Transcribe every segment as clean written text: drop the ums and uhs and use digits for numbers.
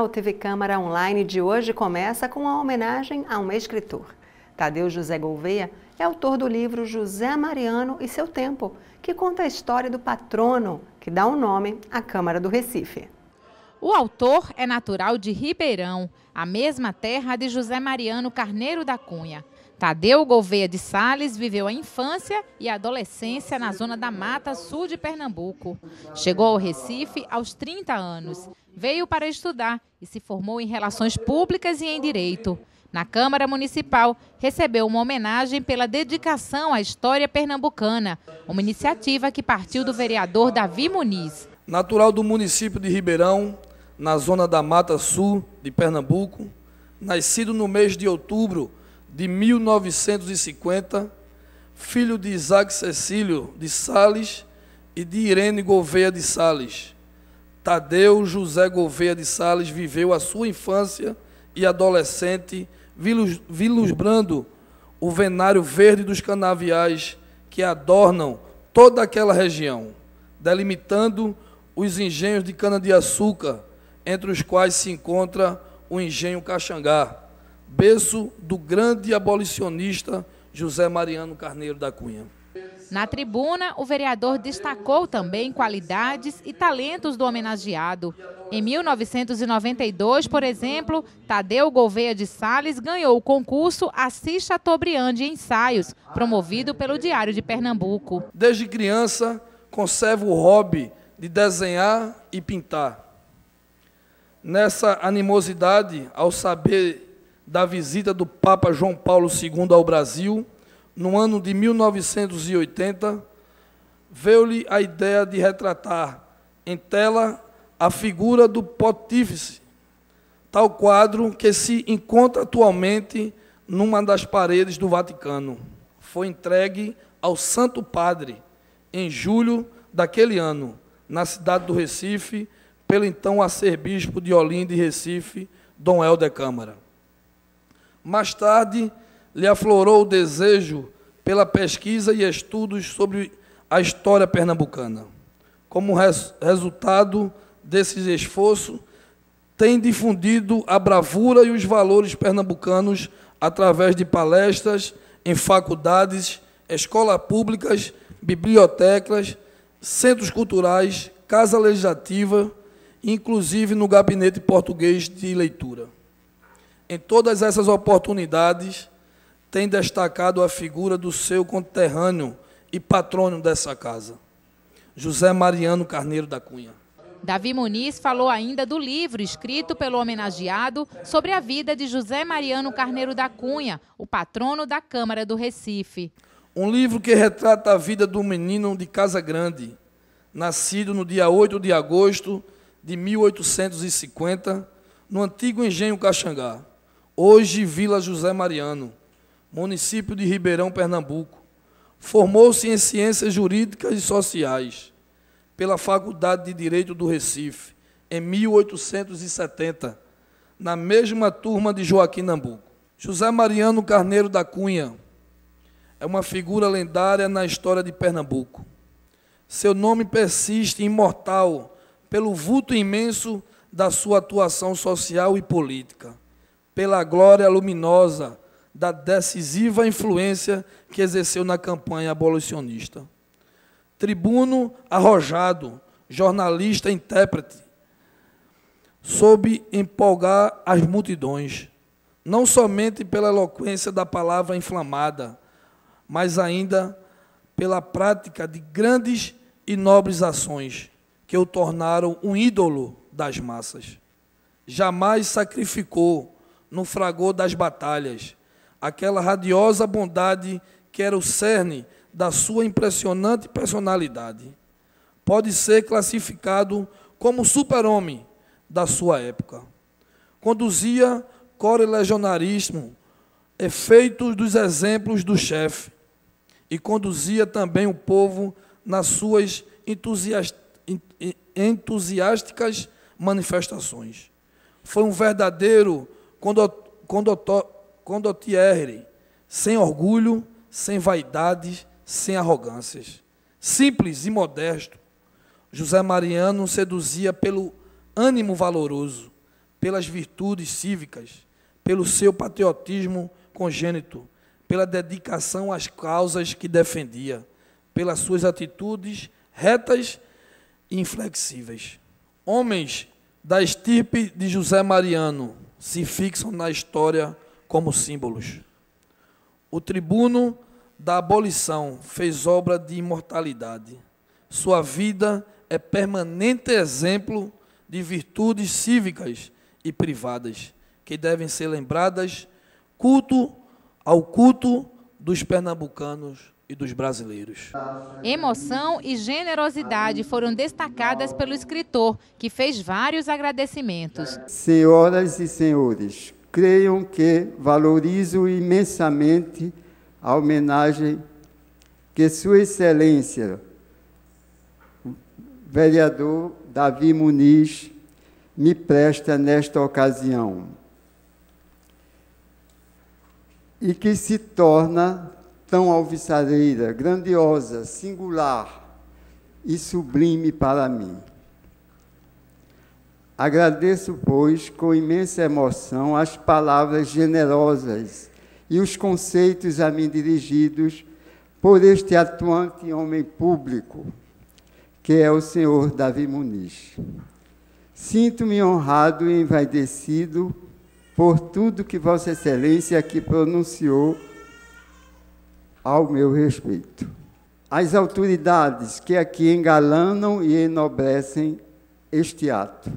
Jornal TV Câmara Online de hoje começa com uma homenagem a um escritor. Tadeu José Gouveia é autor do livro José Mariano e Seu Tempo, que conta a história do patrono que dá o nome à Câmara do Recife. O autor é natural de Ribeirão, a mesma terra de José Mariano Carneiro da Cunha. Tadeu Gouveia de Sales viveu a infância e a adolescência na zona da Mata Sul de Pernambuco. Chegou ao Recife aos 30 anos. Veio para estudar e se formou em Relações Públicas e em Direito. Na Câmara Municipal, recebeu uma homenagem pela dedicação à história pernambucana, uma iniciativa que partiu do vereador Davi Muniz. Natural do município de Ribeirão, na zona da Mata Sul de Pernambuco, nascido no mês de outubro de 1950, filho de Isaac Cecílio de Sales e de Irene Gouveia de Sales. Tadeu José Gouveia de Sales viveu a sua infância e adolescente vislumbrando o venário verde dos canaviais que adornam toda aquela região, delimitando os engenhos de cana-de-açúcar, entre os quais se encontra o engenho Caxangá, berço do grande abolicionista José Mariano Carneiro da Cunha. Na tribuna, o vereador destacou também qualidades e talentos do homenageado. Em 1992, por exemplo, Tadeu Gouveia de Sales ganhou o concurso Assis Chateaubriand de Ensaios, promovido pelo Diário de Pernambuco. Desde criança, conserva o hobby de desenhar e pintar. Nessa animosidade, ao saber da visita do Papa João Paulo II ao Brasil, no ano de 1980, veio-lhe a ideia de retratar em tela a figura do Pontífice, tal quadro que se encontra atualmente numa das paredes do Vaticano. Foi entregue ao Santo Padre em julho daquele ano, na cidade do Recife, pelo então arcebispo de Olinda e Recife, Dom Helder Câmara. Mais tarde, lhe aflorou o desejo pela pesquisa e estudos sobre a história pernambucana. Como resultado desses esforços, tem difundido a bravura e os valores pernambucanos através de palestras em faculdades, escolas públicas, bibliotecas, centros culturais, casa legislativa, inclusive no gabinete português de leitura. Em todas essas oportunidades, tem destacado a figura do seu conterrâneo e patrono dessa casa, José Mariano Carneiro da Cunha. Davi Muniz falou ainda do livro escrito pelo homenageado sobre a vida de José Mariano Carneiro da Cunha, o patrono da Câmara do Recife. Um livro que retrata a vida do menino de Casa Grande, nascido no dia 8 de agosto de 1850, no antigo engenho Caxangá, hoje Vila José Mariano, município de Ribeirão, Pernambuco. Formou-se em Ciências Jurídicas e Sociais pela Faculdade de Direito do Recife, em 1870, na mesma turma de Joaquim Nabuco. José Mariano Carneiro da Cunha é uma figura lendária na história de Pernambuco. Seu nome persiste imortal pelo vulto imenso da sua atuação social e política, pela glória luminosa da decisiva influência que exerceu na campanha abolicionista. Tribuno arrojado, jornalista intérprete, soube empolgar as multidões, não somente pela eloquência da palavra inflamada, mas ainda pela prática de grandes e nobres ações que o tornaram um ídolo das massas. Jamais sacrificou, no fragor das batalhas, aquela radiosa bondade que era o cerne da sua impressionante personalidade. Pode ser classificado como super-homem da sua época. Conduzia coreligionarismo, efeitos dos exemplos do chefe, e conduzia também o povo nas suas entusiásticas manifestações. Foi um verdadeiro condottiere, sem orgulho, sem vaidade, sem arrogâncias. Simples e modesto, José Mariano seduzia pelo ânimo valoroso, pelas virtudes cívicas, pelo seu patriotismo congênito, pela dedicação às causas que defendia, pelas suas atitudes retas e inflexíveis. Homens da estirpe de José Mariano se fixam na história como símbolos. O tribuno da abolição fez obra de imortalidade. Sua vida é permanente exemplo de virtudes cívicas e privadas, que devem ser lembradas ao culto dos pernambucanos e dos brasileiros. Emoção e generosidade foram destacadas pelo escritor, que fez vários agradecimentos. Senhoras e senhores, creiam que valorizo imensamente a homenagem que Sua Excelência, vereador Davi Muniz, me presta nesta ocasião, e que se torna tão alvissareira, grandiosa, singular e sublime para mim. Agradeço, pois, com imensa emoção as palavras generosas e os conceitos a mim dirigidos por este atuante homem público, que é o senhor Davi Muniz. Sinto-me honrado e envaidecido por tudo que Vossa Excelência aqui pronunciou ao meu respeito. As autoridades que aqui engalanam e enobrecem este ato,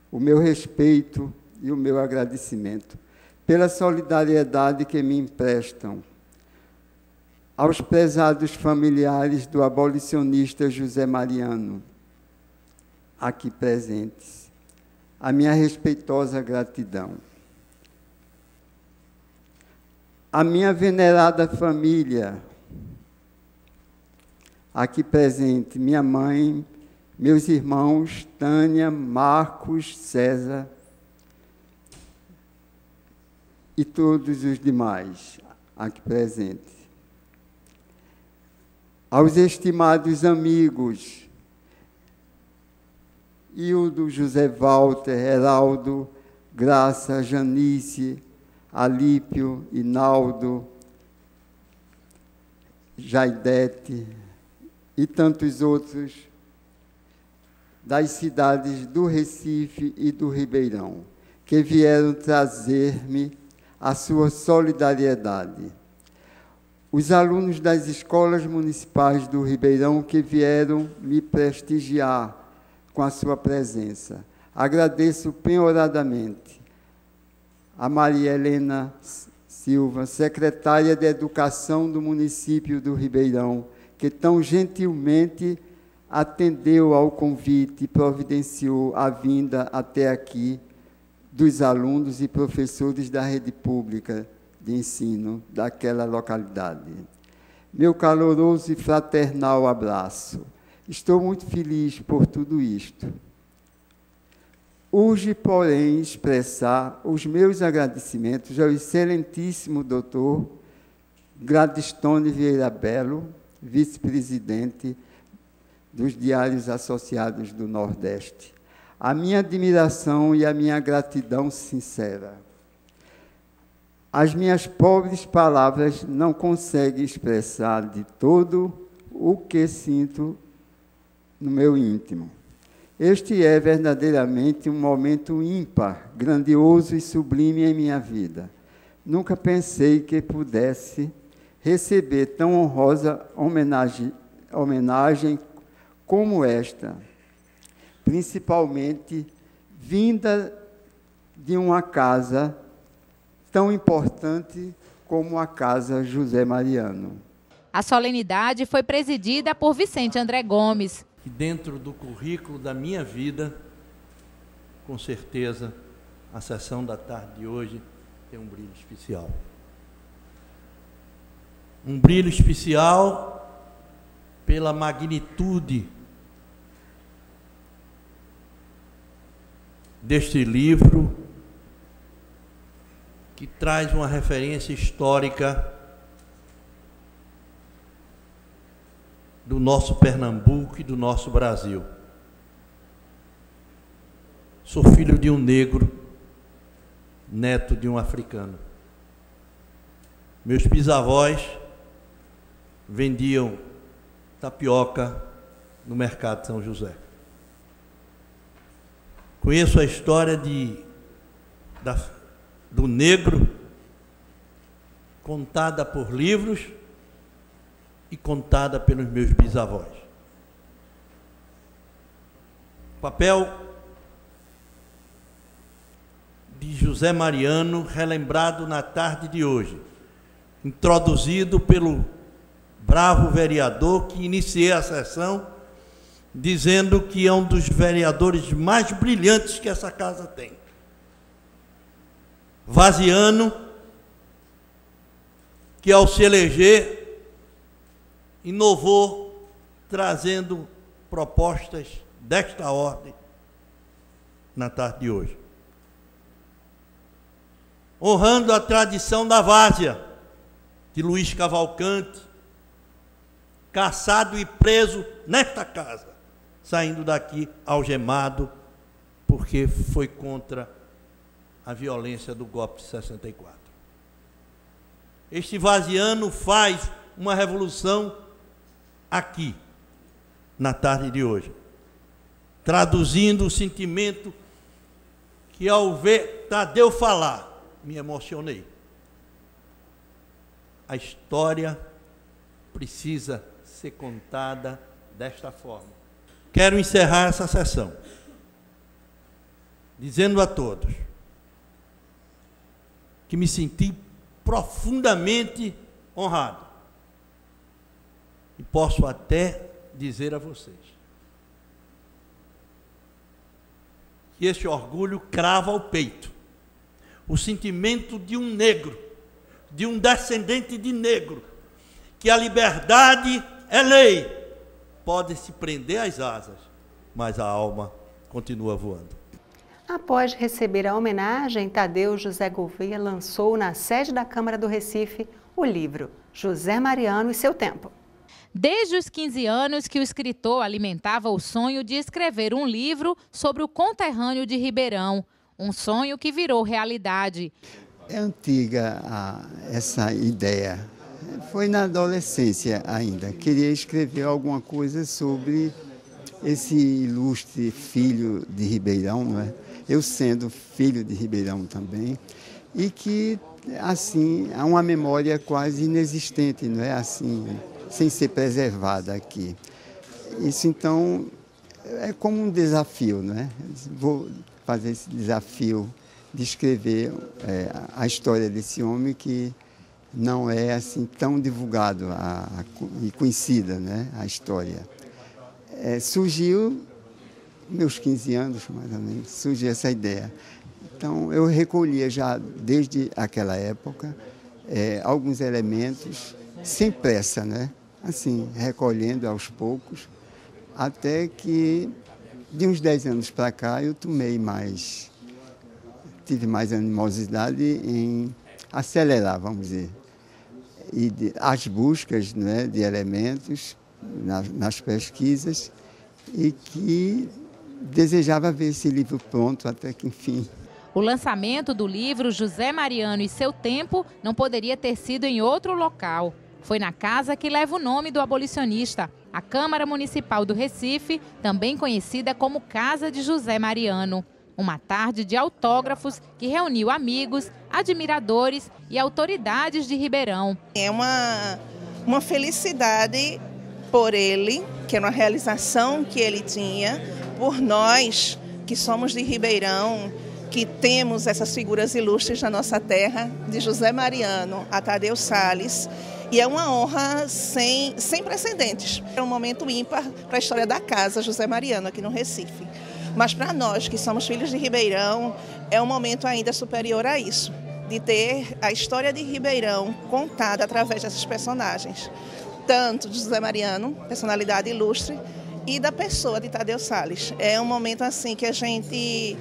o meu respeito e o meu agradecimento pela solidariedade que me emprestam. Aos prezados familiares do abolicionista José Mariano, aqui presentes, a minha respeitosa gratidão. A minha venerada família, aqui presente, minha mãe, meus irmãos, Tânia, Marcos, César e todos os demais aqui presentes. Aos estimados amigos, Hildo, José Walter, Heraldo, Graça, Janice, Alípio, Inaldo, Jaidete e tantos outros das cidades do Recife e do Ribeirão, que vieram trazer-me a sua solidariedade. Os alunos das escolas municipais do Ribeirão que vieram me prestigiar com a sua presença. Agradeço penhoradamente a Maria Helena Silva, secretária de Educação do município do Ribeirão, que tão gentilmente atendeu ao convite e providenciou a vinda até aqui dos alunos e professores da rede pública de ensino daquela localidade. Meu caloroso e fraternal abraço. Estou muito feliz por tudo isto. Urge, porém, expressar os meus agradecimentos ao excelentíssimo doutor Gladstone Vieira Belo, vice-presidente dos Diários Associados do Nordeste. A minha admiração e a minha gratidão sincera. As minhas pobres palavras não conseguem expressar de todo o que sinto no meu íntimo. Este é verdadeiramente um momento ímpar, grandioso e sublime em minha vida. Nunca pensei que pudesse receber tão honrosa homenagem como esta, principalmente vinda de uma casa tão importante como a Casa José Mariano. A solenidade foi presidida por Vicente André Gomes. E dentro do currículo da minha vida, com certeza, a sessão da tarde de hoje tem um brilho especial. Um brilho especial pela magnitude deste livro, que traz uma referência histórica do nosso Pernambuco e do nosso Brasil. Sou filho de um negro neto de um africano. Meus bisavós vendiam tapioca no mercado de São José. Conheço a história do negro, contada por livros e contada pelos meus bisavós. O papel de José Mariano, relembrado na tarde de hoje, introduzido pelo bravo vereador que iniciei a sessão, dizendo que é um dos vereadores mais brilhantes que essa casa tem. Vasiano, que ao se eleger, inovou, trazendo propostas desta ordem na tarde de hoje. Honrando a tradição da várzea, de Luiz Cavalcante, caçado e preso nesta casa, saindo daqui algemado, porque foi contra a violência do golpe de 64. Este Vasiano faz uma revolução aqui, na tarde de hoje, traduzindo o sentimento que, ao ver Tadeu falar, me emocionei. A história precisa ser contada desta forma. Quero encerrar essa sessão dizendo a todos que me senti profundamente honrado. E posso até dizer a vocês que esse orgulho crava o peito. O sentimento de um negro, de um descendente de negro, que a liberdade é lei, pode se prender às asas, mas a alma continua voando. Após receber a homenagem, Tadeu José Gouveia lançou na sede da Câmara do Recife o livro José Mariano e seu Tempo. Desde os 15 anos que o escritor alimentava o sonho de escrever um livro sobre o conterrâneo de Ribeirão, um sonho que virou realidade. É antiga essa ideia. Foi na adolescência ainda. Queria escrever alguma coisa sobre esse ilustre filho de Ribeirão, não é? Eu sendo filho de Ribeirão também, e que, assim, há uma memória quase inexistente, não é? Assim, sem ser preservada aqui. Isso, então, é como um desafio, não é? Vou fazer esse desafio de escrever a história desse homem que não é assim tão divulgado e conhecida, né, a história. Surgiu, meus 15 anos, mais ou menos, surgiu essa ideia. Então, eu recolhia já desde aquela época alguns elementos, sem pressa, né? Assim, recolhendo aos poucos, até que, de uns 10 anos para cá, eu tive mais animosidade em acelerar, vamos dizer, as buscas, né, de elementos nas pesquisas, e que desejava ver esse livro pronto até que, enfim. O lançamento do livro José Mariano e seu Tempo não poderia ter sido em outro local. Foi na casa que leva o nome do abolicionista, a Câmara Municipal do Recife, também conhecida como Casa de José Mariano. Uma tarde de autógrafos que reuniu amigos, admiradores e autoridades de Ribeirão. É uma felicidade por ele, que era uma realização que ele tinha, por nós que somos de Ribeirão, que temos essas figuras ilustres na nossa terra, de José Mariano a Tadeu Salles. E é uma honra sem precedentes. É um momento ímpar para a história da casa José Mariano aqui no Recife. Mas para nós, que somos filhos de Ribeirão, é um momento ainda superior a isso, de ter a história de Ribeirão contada através desses personagens. Tanto de José Mariano, personalidade ilustre, e da pessoa de Tadeu Salles. É um momento assim que a gente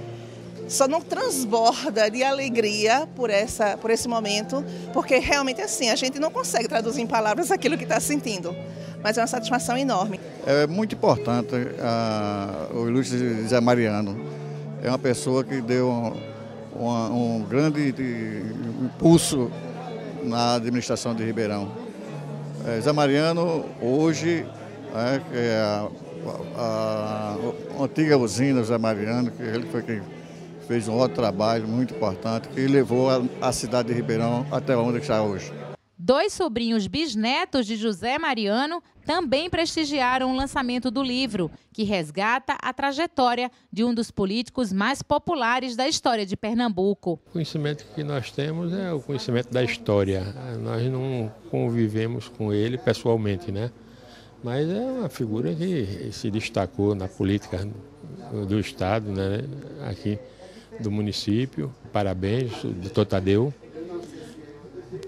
só não transborda de alegria por esse momento, porque realmente assim, a gente não consegue traduzir em palavras aquilo que está sentindo, mas é uma satisfação enorme. É muito importante o ilustre José Mariano. É uma pessoa que deu um grande impulso na administração de Ribeirão. Zé Mariano, hoje, que é a antiga usina Zé Mariano, que ele foi quem fez um outro trabalho muito importante, que levou a cidade de Ribeirão até onde está hoje. 2 sobrinhos bisnetos de José Mariano também prestigiaram o lançamento do livro, que resgata a trajetória de um dos políticos mais populares da história de Pernambuco. O conhecimento que nós temos é o conhecimento da história. Nós não convivemos com ele pessoalmente, né? Mas é uma figura que se destacou na política do Estado, né? Aqui do município. Parabéns, doutor Tadeu,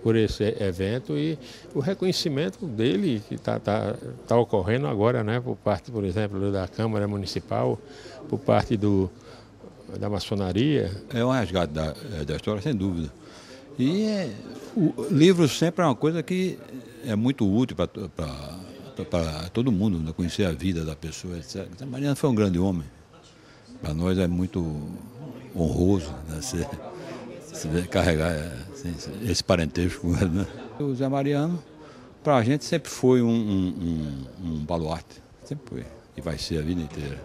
por esse evento e o reconhecimento dele que está ocorrendo agora, né, por parte, por exemplo, da Câmara Municipal, por parte da maçonaria. É um resgate da história, sem dúvida. E o livro sempre é uma coisa que é muito útil para todo mundo, né, conhecer a vida da pessoa, etc. Mariano foi um grande homem. Para nós é muito honroso, né, carregar esse parentesco. Né? O Zé Mariano, para a gente, sempre foi um baluarte. Sempre foi. E vai ser a vida inteira.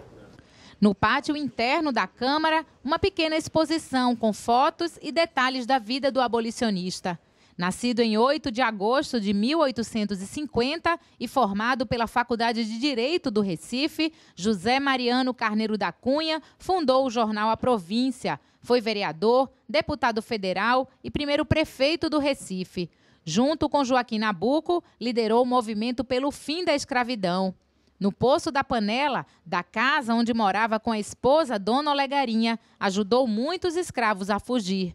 No pátio interno da Câmara, uma pequena exposição com fotos e detalhes da vida do abolicionista. Nascido em 8 de agosto de 1850 e formado pela Faculdade de Direito do Recife, José Mariano Carneiro da Cunha fundou o jornal A Província. Foi vereador, deputado federal e primeiro prefeito do Recife. Junto com Joaquim Nabuco, liderou o movimento pelo fim da escravidão. No Poço da Panela, da casa onde morava com a esposa, Dona Olegarinha, ajudou muitos escravos a fugir.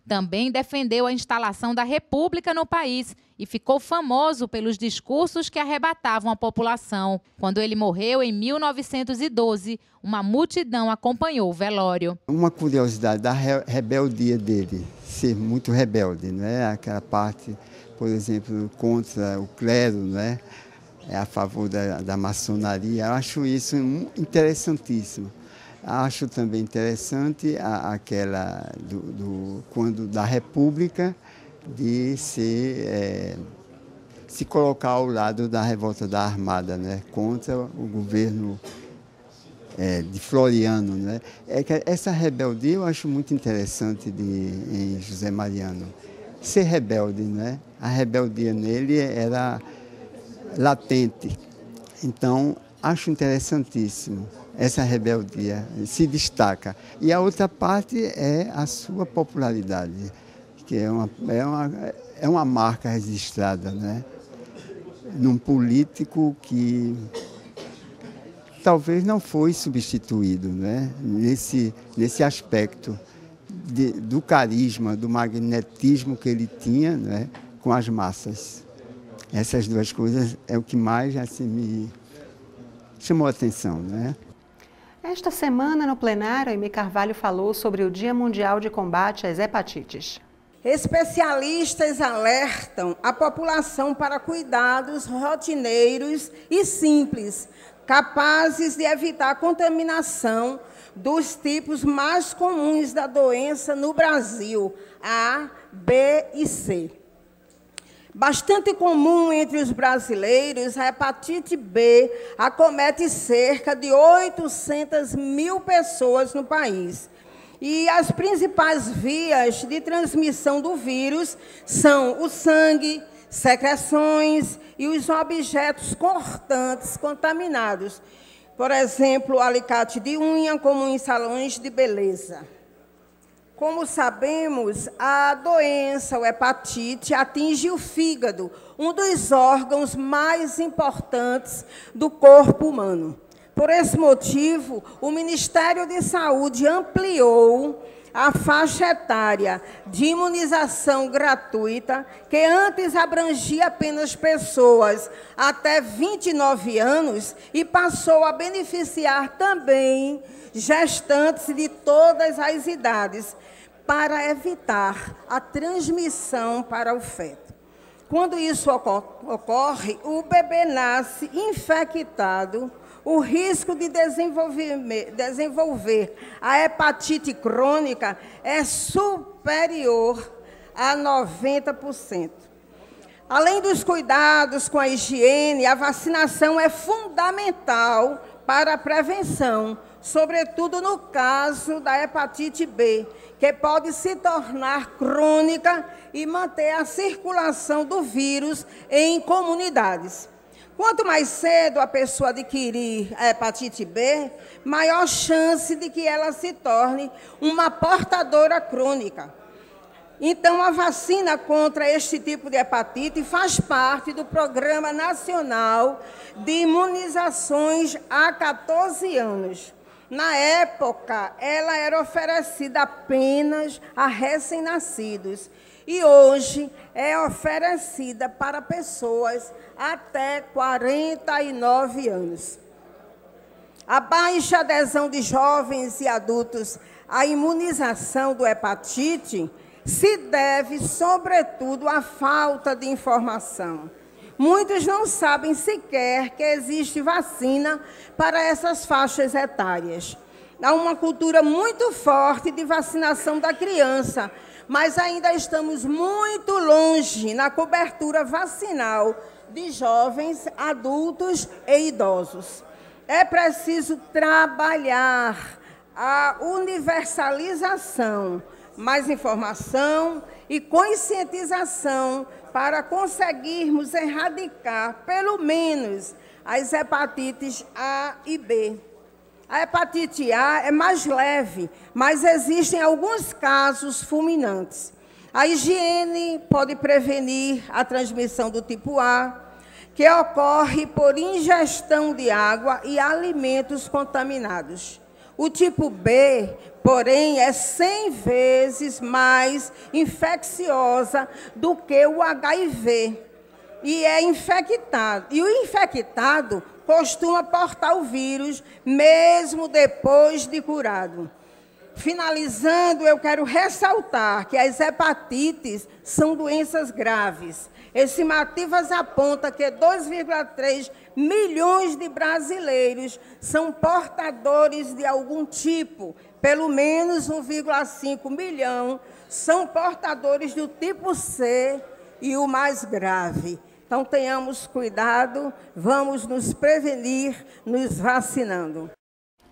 Também defendeu a instalação da República no país e ficou famoso pelos discursos que arrebatavam a população. Quando ele morreu em 1912, uma multidão acompanhou o velório. Uma curiosidade da rebeldia dele, ser muito rebelde, né? Aquela parte, por exemplo, contra o clero, né? A favor da maçonaria. Eu acho isso interessantíssimo. Acho também interessante aquela quando da República de se colocar ao lado da revolta da Armada, né, contra o governo de Floriano, né. Essa rebeldia eu acho muito interessante em José Mariano. Ser rebelde, né? A rebeldia nele era latente. Então, acho interessantíssimo. Essa rebeldia se destaca. E a outra parte é a sua popularidade, que é uma marca registrada, né? Num político que talvez não foi substituído, né? Nesse aspecto do carisma, do magnetismo que ele tinha, né? Com as massas. Essas duas coisas é o que mais assim, me chamou a atenção, né? Esta semana, no plenário, Aimee Carvalho falou sobre o Dia Mundial de Combate às Hepatites. Especialistas alertam a população para cuidados rotineiros e simples, capazes de evitar a contaminação dos tipos mais comuns da doença no Brasil, A, B e C. Bastante comum entre os brasileiros, a hepatite B acomete cerca de 800 mil pessoas no país. E as principais vias de transmissão do vírus são o sangue, secreções e os objetos cortantes contaminados. Por exemplo, o alicate de unha, como em salões de beleza. Como sabemos, a doença, a hepatite, atinge o fígado, um dos órgãos mais importantes do corpo humano. Por esse motivo, o Ministério de Saúde ampliou a faixa etária de imunização gratuita, que antes abrangia apenas pessoas até 29 anos, e passou a beneficiar também gestantes de todas as idades, para evitar a transmissão para o feto. Quando isso ocorre, o bebê nasce infectado o risco de desenvolver a hepatite crônica é superior a 90%. Além dos cuidados com a higiene, a vacinação é fundamental para a prevenção, sobretudo no caso da hepatite B, que pode se tornar crônica e manter a circulação do vírus em comunidades. Quanto mais cedo a pessoa adquirir a hepatite B, maior chance de que ela se torne uma portadora crônica. Então, a vacina contra este tipo de hepatite faz parte do Programa Nacional de Imunizações há 14 anos. Na época, ela era oferecida apenas a recém-nascidos e hoje é oferecida para pessoas até 49 anos. A baixa adesão de jovens e adultos à imunização do hepatite se deve, sobretudo, à falta de informação. Muitos não sabem sequer que existe vacina para essas faixas etárias. Há uma cultura muito forte de vacinação da criança, mas ainda estamos muito longe na cobertura vacinal de jovens, adultos e idosos. É preciso trabalhar a universalização, mais informação e conscientização para conseguirmos erradicar, pelo menos, as hepatites A e B. A hepatite A é mais leve, mas existem alguns casos fulminantes. A higiene pode prevenir a transmissão do tipo A, que ocorre por ingestão de água e alimentos contaminados. O tipo B, porém, é 100 vezes mais infecciosa do que o HIV e é infectado. E o infectado costuma portar o vírus mesmo depois de curado. Finalizando, eu quero ressaltar que as hepatites são doenças graves. Estimativas apontam que 2,3 milhões de brasileiros são portadores de algum tipo. Pelo menos 1,5 milhão são portadores do tipo C e o mais grave. Então, tenhamos cuidado, vamos nos prevenir, nos vacinando.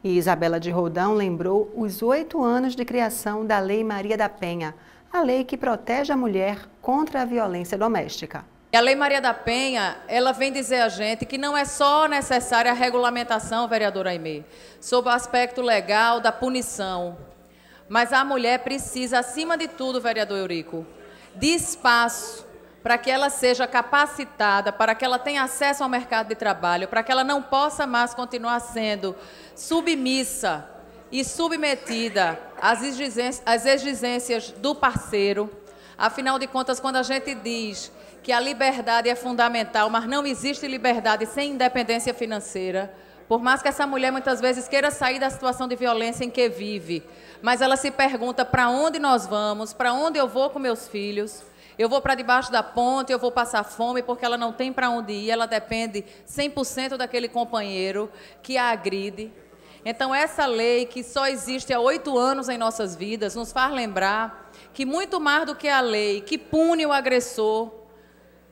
E Isabela de Roldão lembrou os 8 anos de criação da Lei Maria da Penha, a lei que protege a mulher contra a violência doméstica. A Lei Maria da Penha, ela vem dizer a gente que não é só necessária a regulamentação, vereadora Aimee, sob o aspecto legal da punição, mas a mulher precisa, acima de tudo, vereador Eurico, de espaço para que ela seja capacitada, para que ela tenha acesso ao mercado de trabalho, para que ela não possa mais continuar sendo submissa e submetida às exigências do parceiro. Afinal de contas, quando a gente diz que a liberdade é fundamental, mas não existe liberdade sem independência financeira, por mais que essa mulher muitas vezes queira sair da situação de violência em que vive, mas ela se pergunta para onde nós vamos, para onde eu vou com meus filhos, eu vou para debaixo da ponte, eu vou passar fome porque ela não tem para onde ir, ela depende 100% daquele companheiro que a agride. Então, essa lei que só existe há 8 anos em nossas vidas, nos faz lembrar que muito mais do que a lei que pune o agressor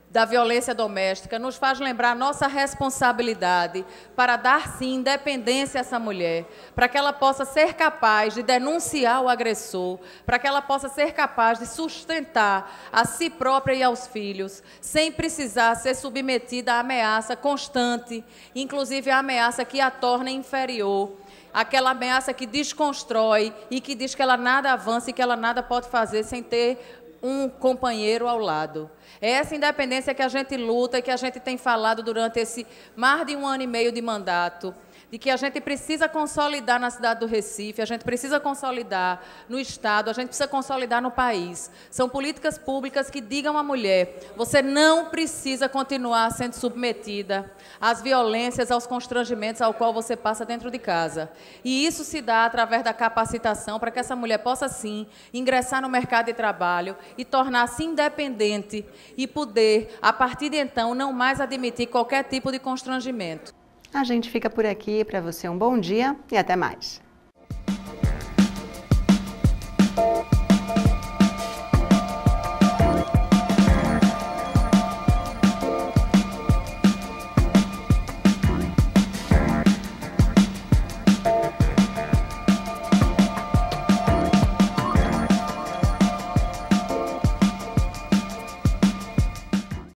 da violência doméstica, nos faz lembrar a nossa responsabilidade para dar, sim, independência a essa mulher, para que ela possa ser capaz de denunciar o agressor, para que ela possa ser capaz de sustentar a si própria e aos filhos, sem precisar ser submetida à ameaça constante, inclusive a ameaça que a torna inferior, aquela ameaça que desconstrói e que diz que ela nada avança e que ela nada pode fazer sem ter um companheiro ao lado. É essa independência que a gente luta e que a gente tem falado durante esse mais de 1 ano e meio de mandato, de que a gente precisa consolidar na cidade do Recife, a gente precisa consolidar no Estado, a gente precisa consolidar no país. São políticas públicas que digam à mulher, você não precisa continuar sendo submetida às violências, aos constrangimentos ao qual você passa dentro de casa. E isso se dá através da capacitação para que essa mulher possa, sim, ingressar no mercado de trabalho e tornar-se independente e poder, a partir de então, não mais admitir qualquer tipo de constrangimento. A gente fica por aqui. Para você um bom dia e até mais.